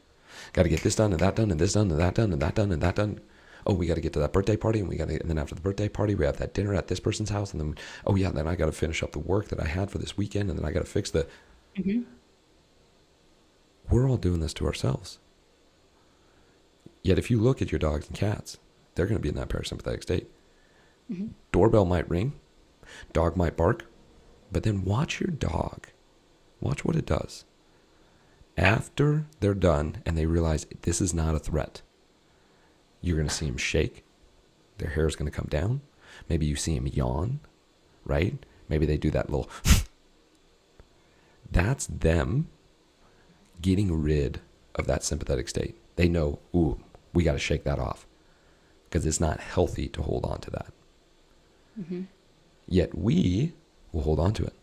Got to get this done and that done and this done and that done and that done and that done. Oh, we got to get to that birthday party and and then after the birthday party, we have that dinner at this person's house. And then, oh yeah, then I got to finish up the work that I had for this weekend. And then I got to fix the... Mm-hmm. We're all doing this to ourselves. Yet if you look at your dogs and cats, they're going to be in that parasympathetic state. Mm-hmm. Doorbell might ring, dog might bark, but then watch your dog. Watch what it does. After they're done and they realize this is not a threat, you're going to see them shake. Their hair is going to come down. Maybe you see them yawn, right? Maybe they do that little... That's them getting rid of that sympathetic state. They know, ooh, we got to shake that off because it's not healthy to hold on to that. Mm-hmm. Yet we will hold on to it.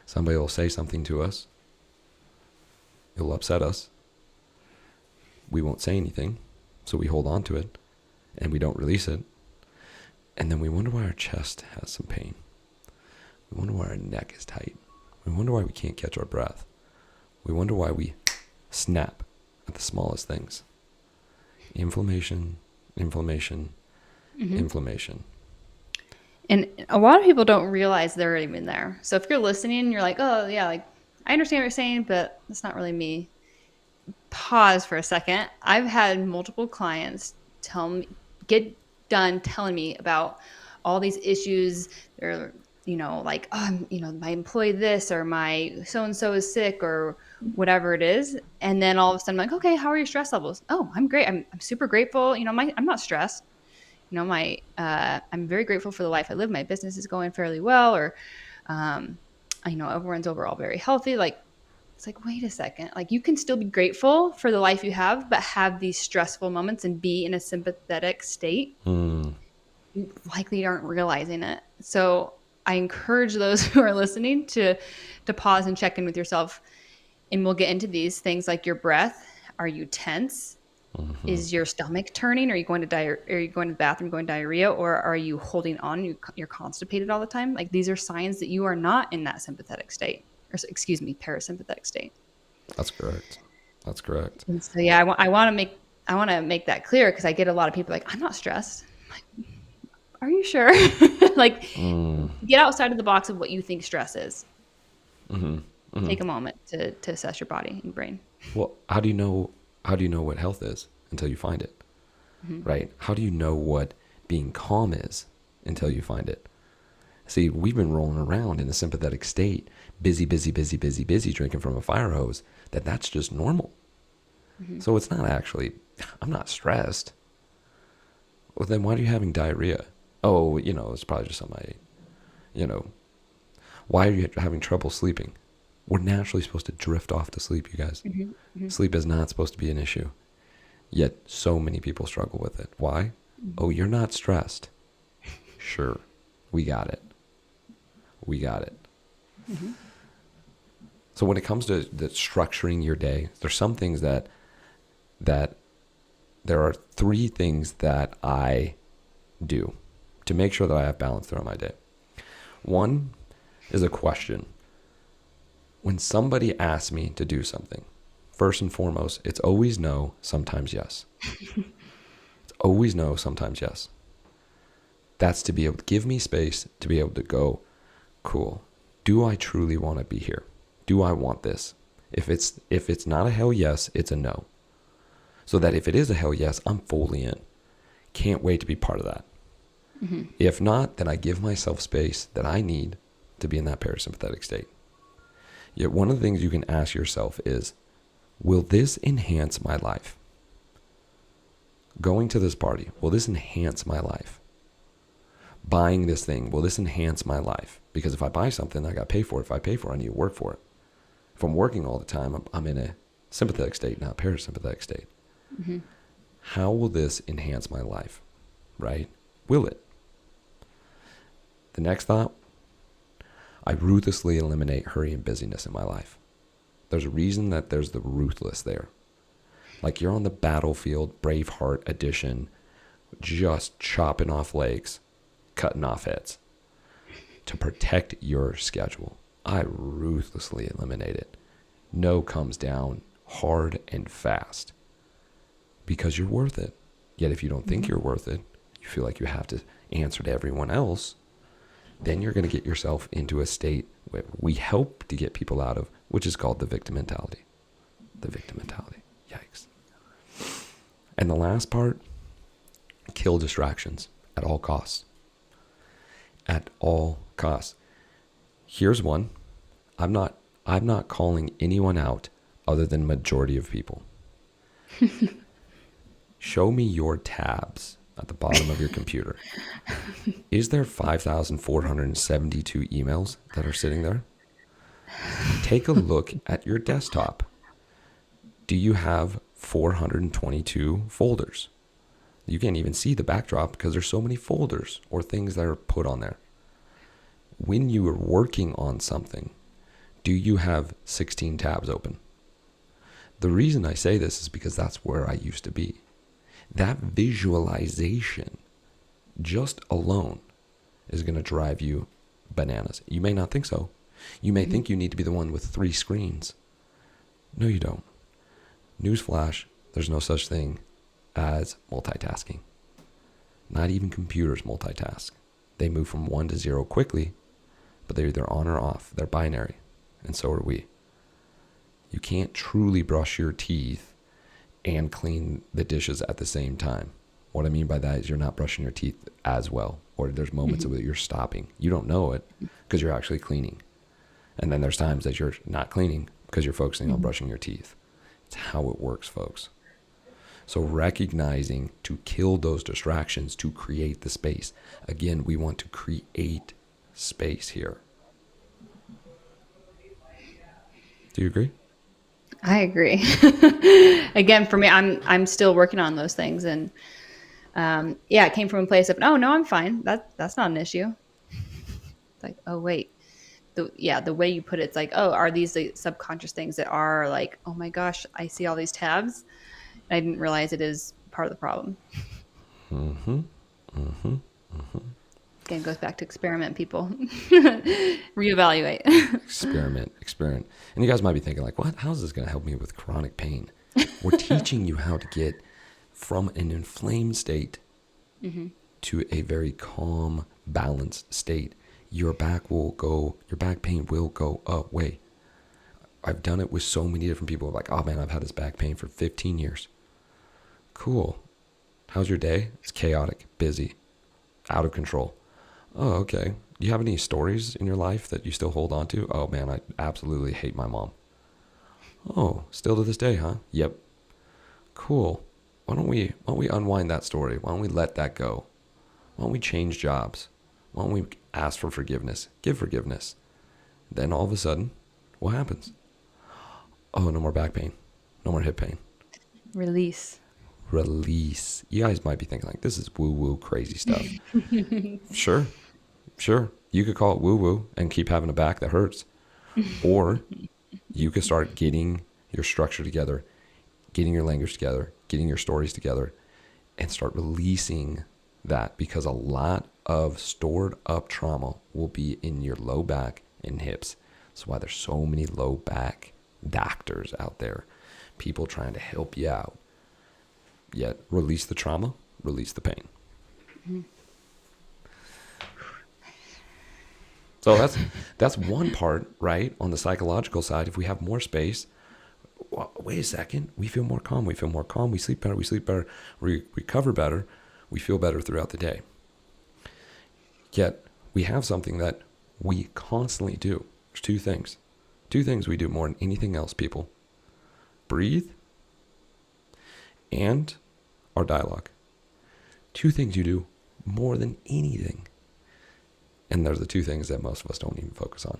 Somebody will say something to us. It'll upset us. We won't say anything, so we hold on to it and we don't release it. And then we wonder why our chest has some pain. We wonder why our neck is tight. We wonder why we can't catch our breath. We wonder why we snap at the smallest things. Inflammation, inflammation, Mm-hmm. inflammation. And a lot of people don't realize they're even there. So if you're listening and you're like, oh, yeah, like I understand what you're saying, but that's not really me. Pause for a second. I've had multiple clients get done telling me about all these issues. They're, like, oh, my employee this or my so-and-so is sick or whatever it is. And then all of a sudden I'm like, okay, how are your stress levels? Oh, I'm great. I'm super grateful. I'm not stressed. I'm very grateful for the life I live. My business is going fairly well, or, everyone's overall very healthy. Like, it's like, wait a second, like you can still be grateful for the life you have, but have these stressful moments and be in a sympathetic state. You likely aren't realizing it. So I encourage those who are listening to pause and check in with yourself. And we'll get into these things like your breath. Are you tense? Mm-hmm. Is your stomach turning? Are you going to Are you going to the bathroom, going diarrhea, or are you holding on? You're constipated all the time. Like these are signs that you are not in that sympathetic state, or excuse me, parasympathetic state. That's correct. That's correct. And so yeah, I want to make that clear because I get a lot of people like, I'm not stressed. I'm like, are you sure? Like, get outside of the box of what you think stress is. Mm-hmm. Mm-hmm. Take a moment to assess your body and brain. Well, how do you know what health is until you find it? Mm-hmm. Right? How do you know what being calm is until you find it? See, we've been rolling around in a sympathetic state, busy, drinking from a fire hose, that's just normal. Mm-hmm. So it's not actually, I'm not stressed. Well, then why are you having diarrhea? Oh, it's probably just something why are you having trouble sleeping? We're naturally supposed to drift off to sleep, you guys. Mm-hmm. Mm-hmm. Sleep is not supposed to be an issue. Yet so many people struggle with it. Why? Mm-hmm. Oh, you're not stressed. Sure. We got it. Mm-hmm. So when it comes to structuring your day, there's some things that there are 3 things that I do to make sure that I have balance throughout my day. One is a question. When somebody asks me to do something, first and foremost, it's always no, sometimes yes. It's always no, sometimes yes. That's to be able to give me space to be able to go, cool. Do I truly want to be here? Do I want this? If it's not a hell yes, it's a no. So that if it is a hell yes, I'm fully in. Can't wait to be part of that. Mm-hmm. If not, then I give myself space that I need to be in that parasympathetic state. Yet one of the things you can ask yourself is, will this enhance my life? Going to this party, will this enhance my life? Buying this thing, will this enhance my life? Because if I buy something, I got to pay for it. If I pay for it, I need to work for it. If I'm working all the time, I'm in a sympathetic state, not a parasympathetic state. Mm-hmm. How will this enhance my life, right? Will it? The next thought, I ruthlessly eliminate hurry and busyness in my life. There's a reason that there's the ruthless there. Like you're on the battlefield, Braveheart edition, just chopping off legs, cutting off heads to protect your schedule. I ruthlessly eliminate it. No comes down hard and fast because you're worth it. Yet if you don't think you're worth it, you feel like you have to answer to everyone else, then you're going to get yourself into a state where we help to get people out of, which is called the victim mentality. The victim mentality. Yikes. And the last part, kill distractions at all costs. At all costs. Here's one. I'm not calling anyone out other than majority of people. Show me your tabs at the bottom of your computer. Is there 5,472 emails that are sitting there? Take a look at your desktop. Do you have 422 folders? You can't even see the backdrop because there's so many folders or things that are put on there. When you are working on something, do you have 16 tabs open? The reason I say this is because that's where I used to be. That visualization just alone is going to drive you bananas. You may not think so. You may think you need to be the one with 3 screens. No, you don't. Newsflash, there's no such thing as multitasking. Not even computers multitask. They move from 1 to 0 quickly, but they're either on or off. They're binary, and so are we. You can't truly brush your teeth and clean the dishes at the same time. What I mean by that is you're not brushing your teeth as well, or there's moments where you're stopping. You don't know it because you're actually cleaning. And then there's times that you're not cleaning because you're focusing on brushing your teeth. It's how it works, folks. So recognizing to kill those distractions to create the space. Again, we want to create space here. Do you agree? I agree. Again, for me, I'm still working on those things, and it came from a place of, oh no, I'm fine. That's not an issue. It's like, oh wait, the way you put it, it's like, oh, are these the subconscious things that are like, oh my gosh, I see all these tabs, and I didn't realize it is part of the problem. Again, it goes back to experiment, people. Reevaluate. Experiment. And you guys might be thinking like, what? How is this going to help me with chronic pain? We're teaching you how to get from an inflamed state to a very calm, balanced state. Your back pain will go away. I've done it with so many different people. Like, oh man, I've had this back pain for 15 years. Cool. How's your day? It's chaotic, busy, out of control. Oh, okay. Do you have any stories in your life that you still hold on to? Oh man, I absolutely hate my mom. Oh, still to this day, huh? Yep. Cool. Why don't we unwind that story? Why don't we let that go? Why don't we change jobs? Why don't we ask for forgiveness? Give forgiveness. Then all of a sudden, what happens? Oh, no more back pain. No more hip pain. Release. You guys might be thinking like, this is woo-woo crazy stuff. Sure. You could call it woo-woo and keep having a back that hurts. Or you could start getting your structure together, getting your language together, getting your stories together, and start releasing that, because a lot of stored up trauma will be in your low back and hips. That's why there's so many low back doctors out there. people trying to help you out. Yet release the trauma, release the pain. Mm-hmm. So that's one part, right? On the psychological side, if we have more space, wait a second, we feel more calm, we sleep better, we recover better, we feel better throughout the day. Yet we have something that we constantly do. There's two things we do more than anything else, people. Breathe and our dialogue. Two things you do more than anything. And there's the two things that most of us don't even focus on.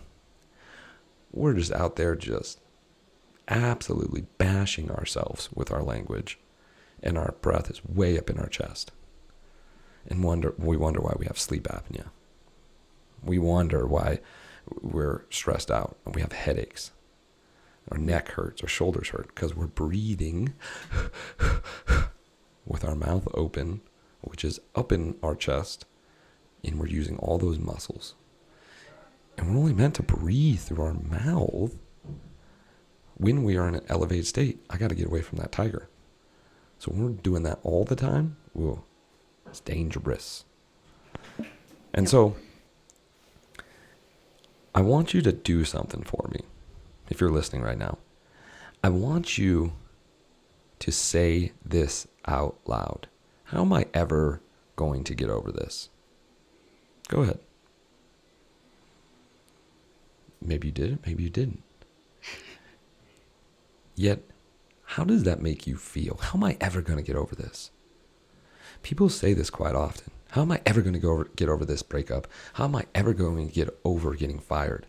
We're just out there just absolutely bashing ourselves with our language, and our breath is way up in our chest. And we wonder why we have sleep apnea. We wonder why we're stressed out and we have headaches. Our neck hurts, our shoulders hurt, because we're breathing with our mouth open, which is up in our chest, and we're using all those muscles. And we're only meant to breathe through our mouth when we are in an elevated state. I got to get away from that tiger. So when we're doing that all the time, whoa, it's dangerous. And so I want you to do something for me. If you're listening right now, I want you to say this out loud. How am I ever going to get over this? Go ahead. Maybe you did it, maybe you didn't. Yet, how does that make you feel? How am I ever going to get over this? People say this quite often. How am I ever going to get over this breakup? How am I ever going to get over getting fired?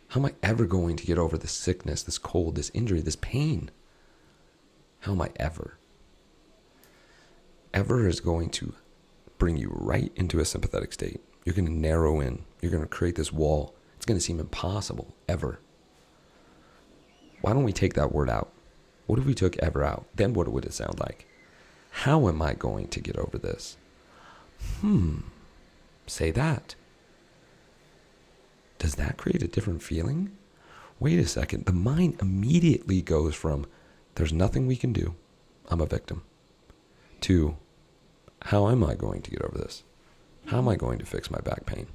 How am I ever going to get over this sickness, this cold, this injury, this pain? How am I ever? Ever is going to bring you right into a sympathetic state. You're going to narrow in. You're going to create this wall. It's going to seem impossible, ever. Why don't we take that word out? What if we took ever out? Then what would it sound like? How am I going to get over this? Say that. Does that create a different feeling? Wait a second. The mind immediately goes from, there's nothing we can do, I'm a victim, to, how am I going to get over this? How am I going to fix my back pain?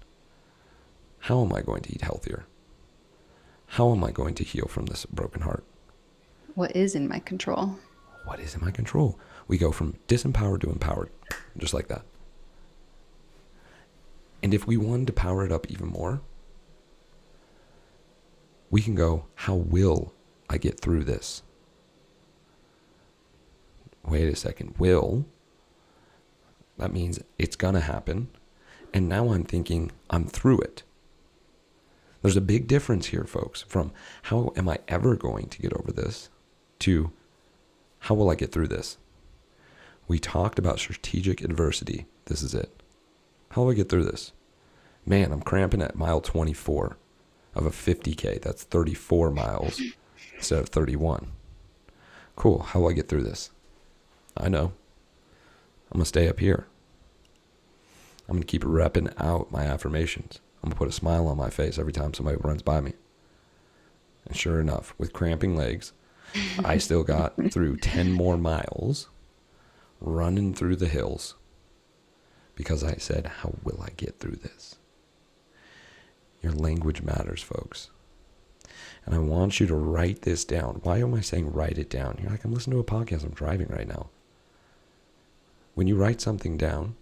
How am I going to eat healthier? How am I going to heal from this broken heart? What is in my control? What is in my control? We go from disempowered to empowered, just like that. And if we wanted to power it up even more, we can go, how will I get through this? Wait a second, will? That means it's gonna happen. And now I'm thinking, I'm through it. There's a big difference here, folks, from how am I ever going to get over this to how will I get through this? We talked about strategic adversity. This is it. How do I get through this? Man, I'm cramping at mile 24 of a 50K. That's 34 miles instead of 31. Cool. How will I get through this? I know. I'm going to stay up here. I'm going to keep repping out my affirmations. I'm going to put a smile on my face every time somebody runs by me. And sure enough, with cramping legs, I still got through 10 more miles running through the hills because I said, how will I get through this? Your language matters, folks. And I want you to write this down. Why am I saying write it down? You're like, I'm listening to a podcast. I'm driving right now. When you write something down,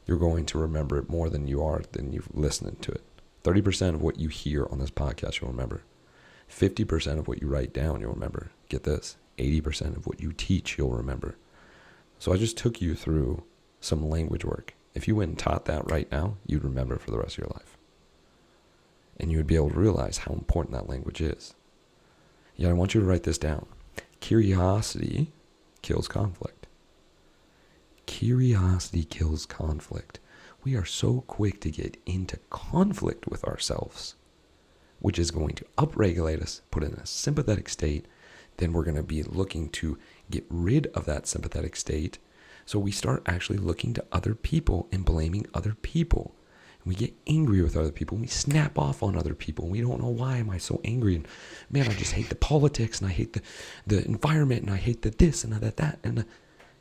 you're going to remember it more than you've listened to it. 30% of what you hear on this podcast, you'll remember. 50% of what you write down, you'll remember. Get this, 80% of what you teach, you'll remember. So I just took you through some language work. If you went and taught that right now, you'd remember it for the rest of your life. And you would be able to realize how important that language is. Yet I want you to write this down. Curiosity kills conflict. Curiosity kills conflict. We are so quick to get into conflict with ourselves, which is going to upregulate us, put in a sympathetic state. Then we're going to be looking to get rid of that sympathetic state. So we start actually looking to other people and blaming other people. We get angry with other people. We snap off on other people. We don't know why am I so angry. And man, I just hate the politics, and I hate the environment, and I hate the this and that. And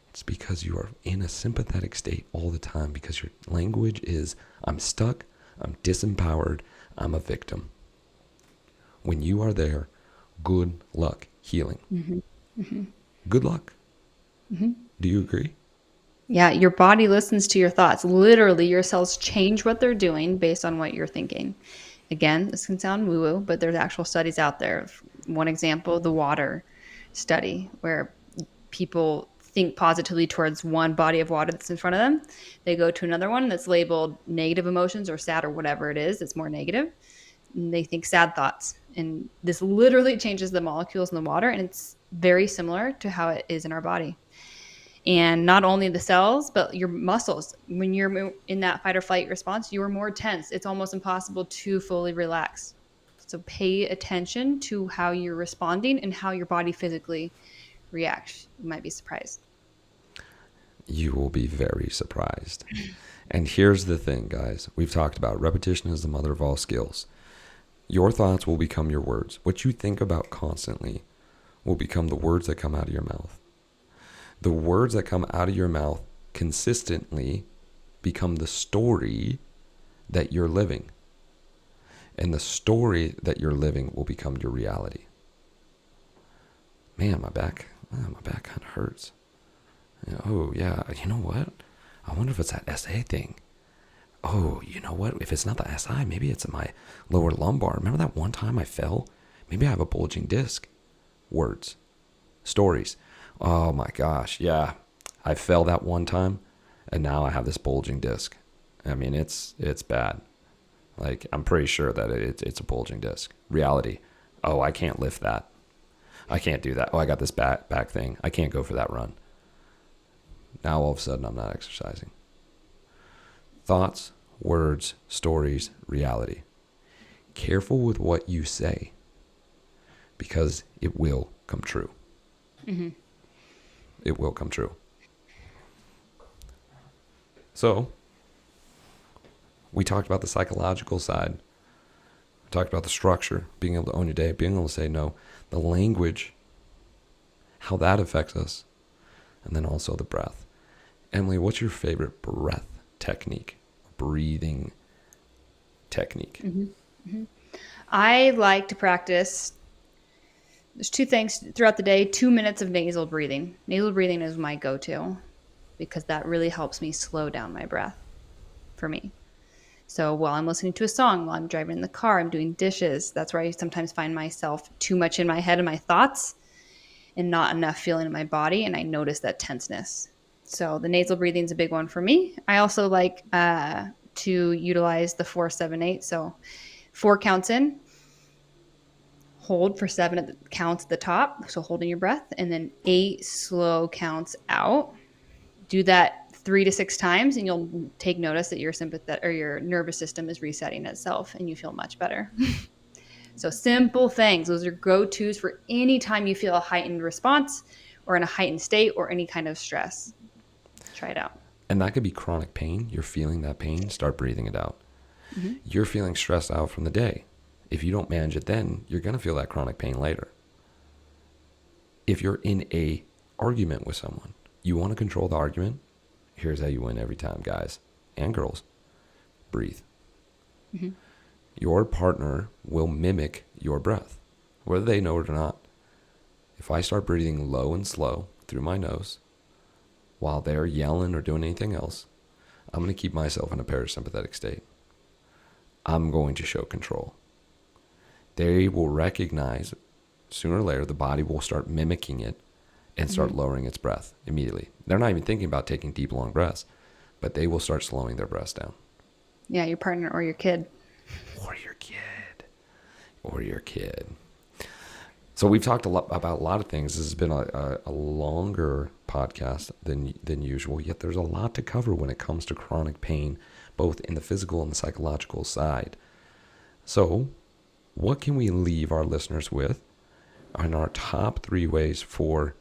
it's because you are in a sympathetic state all the time, because your language is, I'm stuck, I'm disempowered, I'm a victim. When you are there, good luck healing. Good luck. Do you agree? Yeah, your body listens to your thoughts. Literally, your cells change what they're doing based on what you're thinking. Again, this can sound woo-woo, but there's actual studies out there. One example, the water study, where people think positively towards one body of water that's in front of them. They go to another one that's labeled negative emotions or sad or whatever it is. It's more negative. And they think sad thoughts. And this literally changes the molecules in the water. And it's very similar to how it is in our body. And not only the cells, but your muscles. When you're in that fight or flight response, you are more tense. It's almost impossible to fully relax. So pay attention to how you're responding and how your body physically reacts. You might be surprised. You will be very surprised. And here's the thing, guys. We've talked about repetition is the mother of all skills. Your thoughts will become your words. What you think about constantly will become the words that come out of your mouth. The words that come out of your mouth consistently become the story that you're living. And the story that you're living will become your reality. Man, my back kind of hurts. Oh, yeah, you know what? I wonder if it's that SA thing. Oh, you know what? If it's not the SI, maybe it's in my lower lumbar. Remember that one time I fell? Maybe I have a bulging disc. Words. Stories. Oh my gosh, yeah. I fell that one time, and now I have this bulging disc. I mean, it's bad. Like, I'm pretty sure that it's a bulging disc. Reality. Oh, I can't lift that. I can't do that. Oh, I got this back thing. I can't go for that run. Now all of a sudden I'm not exercising. Thoughts, words, stories, reality. Careful with what you say, because it will come true. It will come true. So, we talked about the psychological side. We talked about the structure, being able to own your day, being able to say no, the language, how that affects us, and then also the breath. Emily, what's your favorite breath technique, breathing technique? I like to practice. There's two things throughout the day, 2 minutes of nasal breathing. Nasal breathing is my go-to because that really helps me slow down my breath for me. So while I'm listening to a song, while I'm driving in the car, I'm doing dishes. That's where I sometimes find myself too much in my head and my thoughts and not enough feeling in my body. And I notice that tenseness. So the nasal breathing is a big one for me. I also like to utilize the 4-7-8. So 4 counts in, hold for 7 at the counts at the top. So holding your breath, and then 8 slow counts out. Do that 3 to 6 times, and you'll take notice that your sympathetic or your nervous system is resetting itself, and you feel much better. So simple things. Those are go-tos for any time you feel a heightened response or in a heightened state or any kind of stress. Try it out. And that could be chronic pain. You're feeling that pain, start breathing it out. You're feeling stressed out from the day. If you don't manage it then, you're going to feel that chronic pain later. If you're in a argument with someone, you want to control the argument, here's how you win every time, guys and girls. Breathe. Your partner will mimic your breath, whether they know it or not. If I start breathing low and slow through my nose while they're yelling or doing anything else, I'm going to keep myself in a parasympathetic state. I'm going to show control. They will recognize sooner or later the body will start mimicking it and start lowering its breath immediately. They're not even thinking about taking deep, long breaths, but they will start slowing their breaths down. Yeah, your partner or your kid. Or your kid. Or your kid. So we've talked about a lot of things. This has been a longer podcast than usual, yet there's a lot to cover when it comes to chronic pain, both in the physical and the psychological side. So what can we leave our listeners with on our top 3 ways for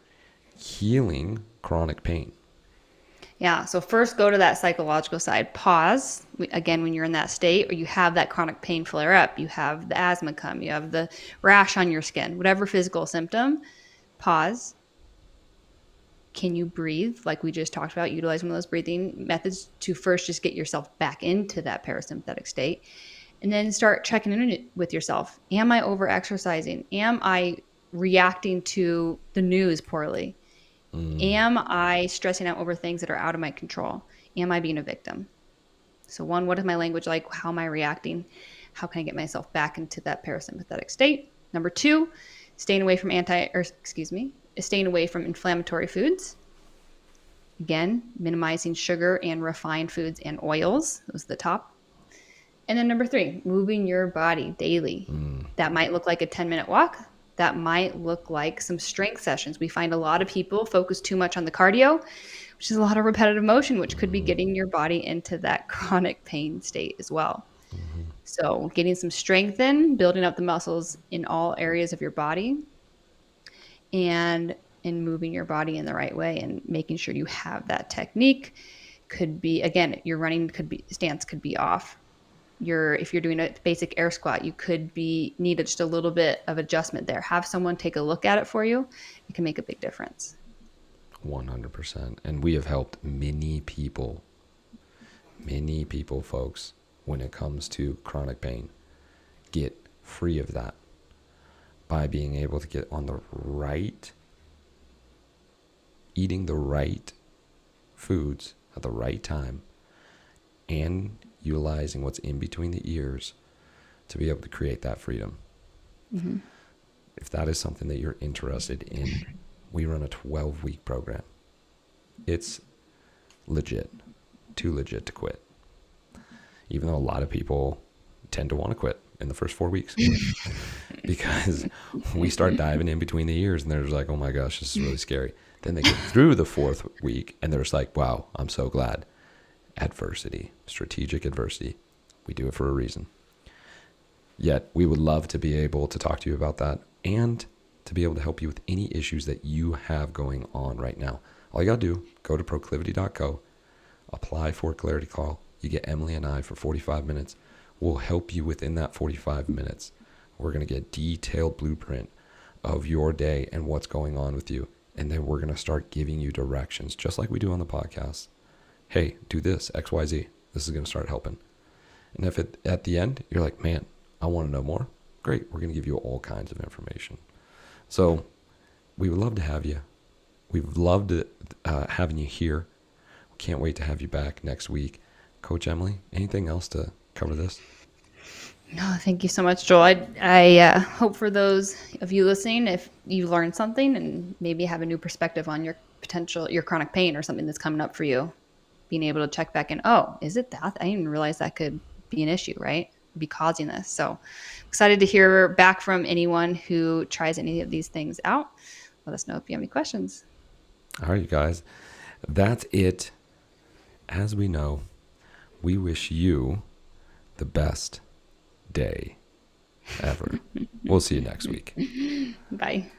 healing chronic pain? Yeah. So first go to that psychological side. Pause. Again, when you're in that state or you have that chronic pain flare up, you have the asthma come, you have the rash on your skin, whatever physical symptom, pause. Can you breathe? Like we just talked about, utilize one of those breathing methods to first just get yourself back into that parasympathetic state. And then start checking in with yourself. Am I over exercising? Am I reacting to the news poorly? Am I stressing out over things that are out of my control? Am I being a victim? So, one, what is my language like? How am I reacting? How can I get myself back into that parasympathetic state? Number two, staying away from inflammatory foods. Again, minimizing sugar and refined foods and oils. Those are the top. And then number three, moving your body daily. That might look like a 10-minute walk. That might look like some strength sessions. We find a lot of people focus too much on the cardio, which is a lot of repetitive motion, which could be getting your body into that chronic pain state as well. So getting some strength in, building up the muscles in all areas of your body, and moving your body in the right way and making sure you have that technique. Could be, again, your running stance could be off. If you're doing a basic air squat, you could need just a little bit of adjustment there. Have someone take a look at it for you. It can make a big difference. 100%. And we have helped many people, folks, when it comes to chronic pain, get free of that by being able to get on eating the right foods at the right time, and utilizing what's in between the ears to be able to create that freedom. Mm-hmm. If that is something that you're interested in, we run a 12-week program. It's legit, too legit to quit. Even though a lot of people tend to want to quit in the first 4 weeks because we start diving in between the ears and they're just like, oh my gosh, this is really scary. Then they get through the 4th week and they're just like, wow, I'm so glad. Adversity, strategic adversity. We do it for a reason. Yet we would love to be able to talk to you about that and to be able to help you with any issues that you have going on right now. All you got to do, go to proclivity.co, apply for a clarity call. You get Emily and I for 45 minutes. We'll help you within that 45 minutes. We're going to get a detailed blueprint of your day and what's going on with you. And then we're going to start giving you directions, just like we do on the podcast. Hey, do this, X, Y, Z. This is going to start helping. And if at the end, you're like, man, I want to know more. Great. We're going to give you all kinds of information. So we would love to have you. We've loved having you here. We can't wait to have you back next week. Coach Emily, anything else to cover this? No, thank you so much, Joel. I hope for those of you listening, if you learned something and maybe have a new perspective on your chronic pain or something that's coming up for you, being able to check back in, oh, is it that? I didn't even realize that could be an issue, right? Be causing this. So excited to hear back from anyone who tries any of these things out. Let us know if you have any questions. All right, you guys, that's it. As we know, we wish you the best day ever. We'll see you next week. Bye.